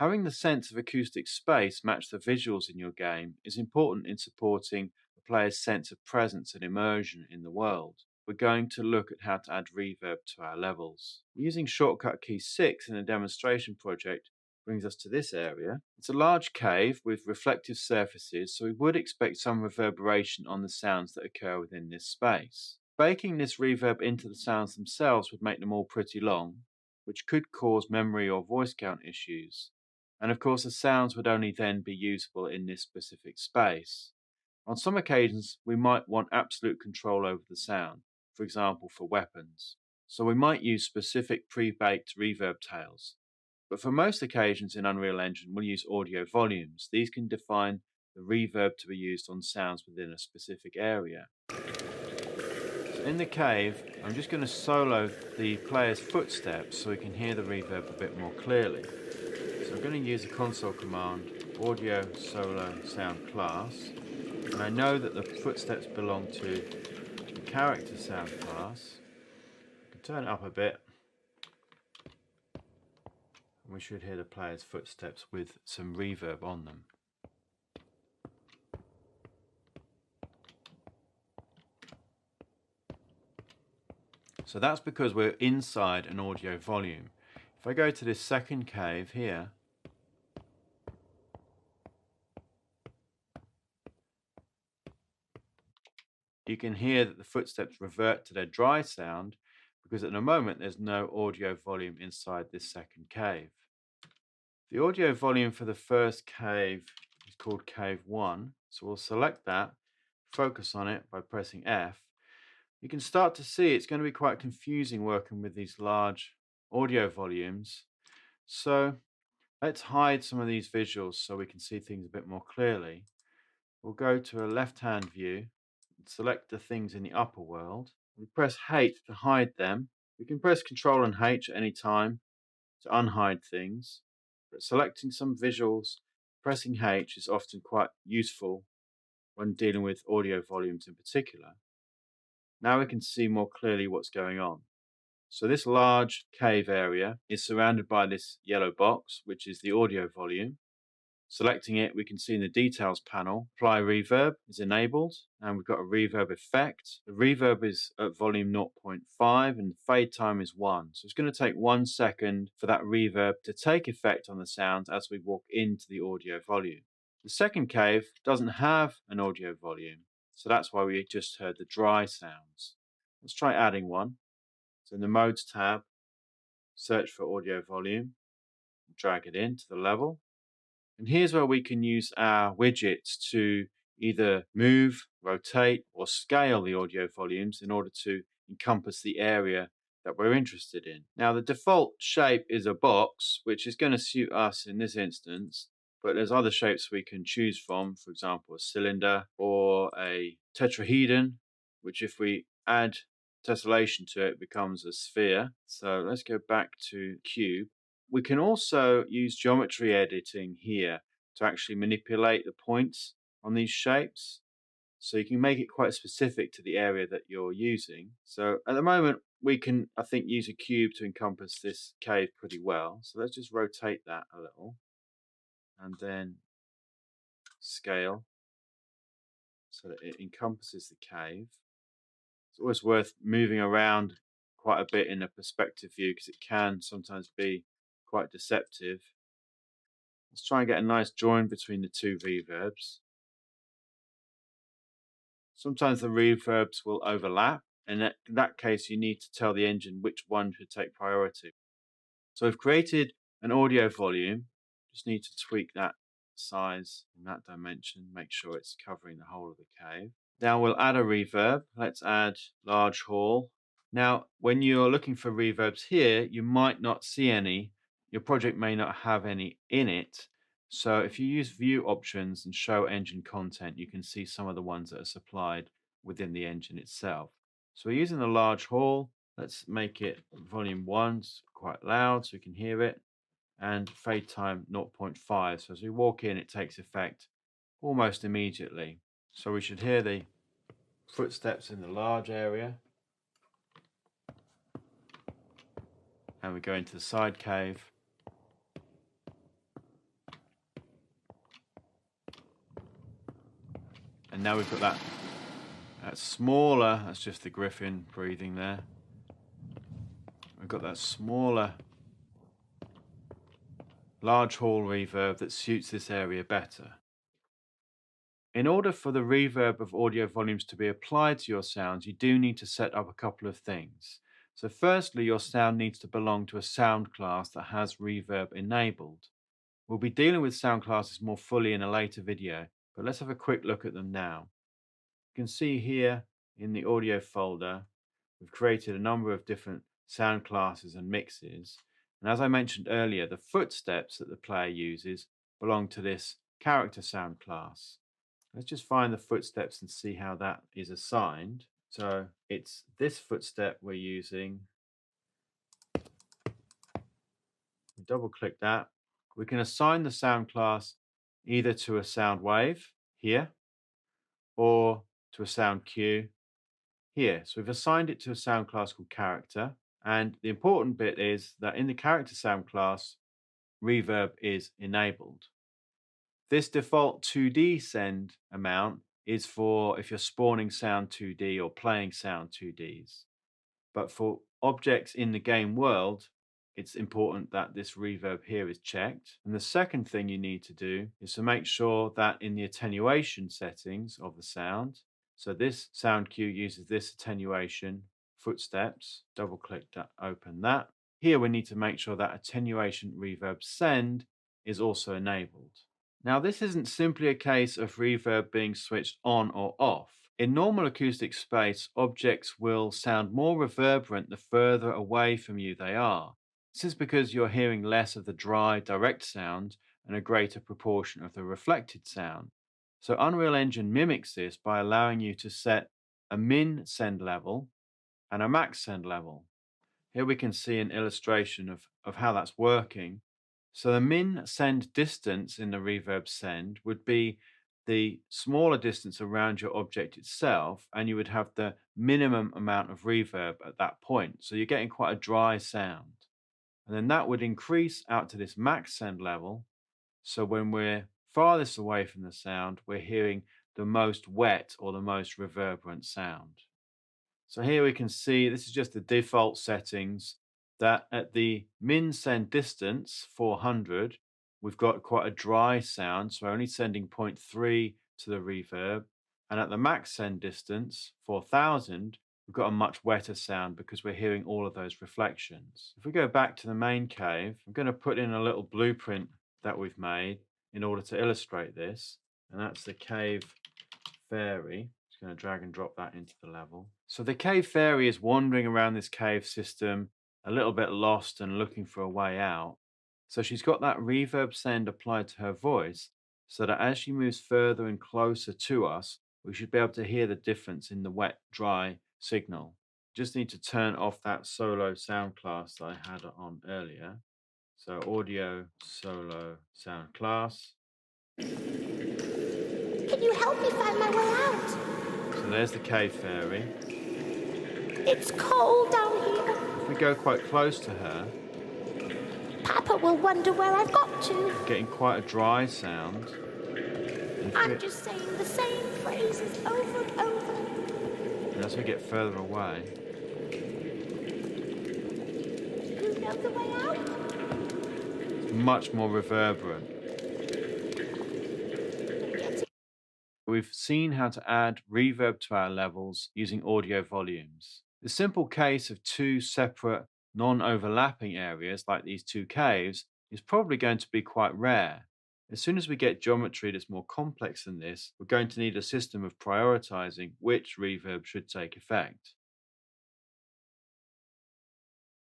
Having the sense of acoustic space match the visuals in your game is important in supporting the player's sense of presence and immersion in the world. We're going to look at how to add reverb to our levels. Using shortcut key 6 in a demonstration project brings us to this area. It's a large cave with reflective surfaces, so we would expect some reverberation on the sounds that occur within this space. Baking this reverb into the sounds themselves would make them all pretty long, which could cause memory or voice count issues. And of course, the sounds would only then be usable in this specific space. On some occasions, we might want absolute control over the sound, for example, for weapons. So we might use specific pre-baked reverb tails. But for most occasions in Unreal Engine, we'll use audio volumes. These can define the reverb to be used on sounds within a specific area. So in the cave, I'm just going to solo the player's footsteps so we can hear the reverb a bit more clearly. So I'm going to use the console command audio solo sound class, and I know that the footsteps belong to the character sound class. I can turn it up a bit, and we should hear the player's footsteps with some reverb on them. So that's because we're inside an audio volume. If I go to this second cave here, you can hear that the footsteps revert to their dry sound because at the moment there's no audio volume inside this second cave. The audio volume for the first cave is called Cave 1, so we'll select that, focus on it by pressing F. You can start to see it's going to be quite confusing working with these large audio volumes. So let's hide some of these visuals so we can see things a bit more clearly. We'll go to a left-hand view, select the things in the upper world. We press H to hide them. We can press Ctrl and H at any time to unhide things, but selecting some visuals, pressing H is often quite useful when dealing with audio volumes in particular. Now we can see more clearly what's going on. So this large cave area is surrounded by this yellow box, which is the audio volume. Selecting it, we can see in the details panel, apply reverb is enabled, and we've got a reverb effect. The reverb is at volume 0.5 and the fade time is 1. So it's going to take 1 second for that reverb to take effect on the sounds as we walk into the audio volume. The second cave doesn't have an audio volume, so that's why we just heard the dry sounds. Let's try adding one. So in the Modes tab, search for audio volume, drag it into the level. And here's where we can use our widgets to either move, rotate, or scale the audio volumes in order to encompass the area that we're interested in. Now, the default shape is a box, which is going to suit us in this instance, but there's other shapes we can choose from, for example, a cylinder or a tetrahedron, which if we add tessellation to it becomes a sphere. So let's go back to cube. We can also use geometry editing here to actually manipulate the points on these shapes. So you can make it quite specific to the area that you're using. So at the moment, we can, I think, use a cube to encompass this cave pretty well. So let's just rotate that a little and then scale so that it encompasses the cave. It's always worth moving around quite a bit in a perspective view because it can sometimes be quite deceptive. Let's try and get a nice join between the two reverbs. Sometimes the reverbs will overlap, and in that case you need to tell the engine which one should take priority. So we've created an audio volume, just need to tweak that size in that dimension, make sure it's covering the whole of the cave. Now we'll add a reverb. Let's add large hall. Now when you're looking for reverbs here, you might not see any. Your project may not have any in it. So if you use view options and show engine content, you can see some of the ones that are supplied within the engine itself. So we're using the large hall. Let's make it volume 1, it's quite loud so we can hear it. And fade time 0.5. So as we walk in, it takes effect almost immediately. So we should hear the footsteps in the large area. And we go into the side cave. And now we've got that smaller, that's just the griffin breathing there. We've got that smaller large hall reverb that suits this area better. In order for the reverb of audio volumes to be applied to your sounds, you do need to set up a couple of things. So firstly, your sound needs to belong to a sound class that has reverb enabled. We'll be dealing with sound classes more fully in a later video, but let's have a quick look at them now. You can see here in the audio folder, we've created a number of different sound classes and mixes. And as I mentioned earlier, the footsteps that the player uses belong to this character sound class. Let's just find the footsteps and see how that is assigned. So it's this footstep we're using. Double click that. We can assign the sound class either to a sound wave here or to a sound cue here. So we've assigned it to a sound class called character. And the important bit is that in the character sound class, reverb is enabled. This default 2D send amount is for if you're spawning sound 2D or playing sound 2Ds. But for objects in the game world, it's important that this reverb here is checked. And the second thing you need to do is to make sure that in the attenuation settings of the sound, so this sound cue uses this attenuation footsteps, double click that, open that. Here we need to make sure that attenuation reverb send is also enabled. Now, this isn't simply a case of reverb being switched on or off. In normal acoustic space, objects will sound more reverberant the further away from you they are. This is because you're hearing less of the dry, direct sound and a greater proportion of the reflected sound. So Unreal Engine mimics this by allowing you to set a min send level and a max send level. Here we can see an illustration of how that's working. So the min send distance in the reverb send would be the smaller distance around your object itself, and you would have the minimum amount of reverb at that point. So you're getting quite a dry sound. And then that would increase out to this max send level. So when we're farthest away from the sound, we're hearing the most wet or the most reverberant sound. So here we can see, this is just the default settings, that at the min send distance, 400, we've got quite a dry sound, so we're only sending 0.3 to the reverb. And at the max send distance, 4000, we've got a much wetter sound because we're hearing all of those reflections. If we go back to the main cave, I'm going to put in a little blueprint that we've made in order to illustrate this. And that's the cave fairy. Going to drag and drop that into the level. So the cave fairy is wandering around this cave system, a little bit lost and looking for a way out. So she's got that reverb send applied to her voice so that as she moves further and closer to us, we should be able to hear the difference in the wet, dry signal. Just need to turn off that solo sound class that I had on earlier. So audio solo sound class. Can you help me find my way out? So there's the cave fairy. It's cold down here. If we go quite close to her, Papa will wonder where I've got to. Getting quite a dry sound. I'm just saying the same phrases over and over. And as we get further away, You know the way out? it's much more reverberant. We've seen how to add reverb to our levels using audio volumes. The simple case of two separate, non-overlapping areas like these two caves is probably going to be quite rare. As soon as we get geometry that's more complex than this, we're going to need a system of prioritizing which reverb should take effect.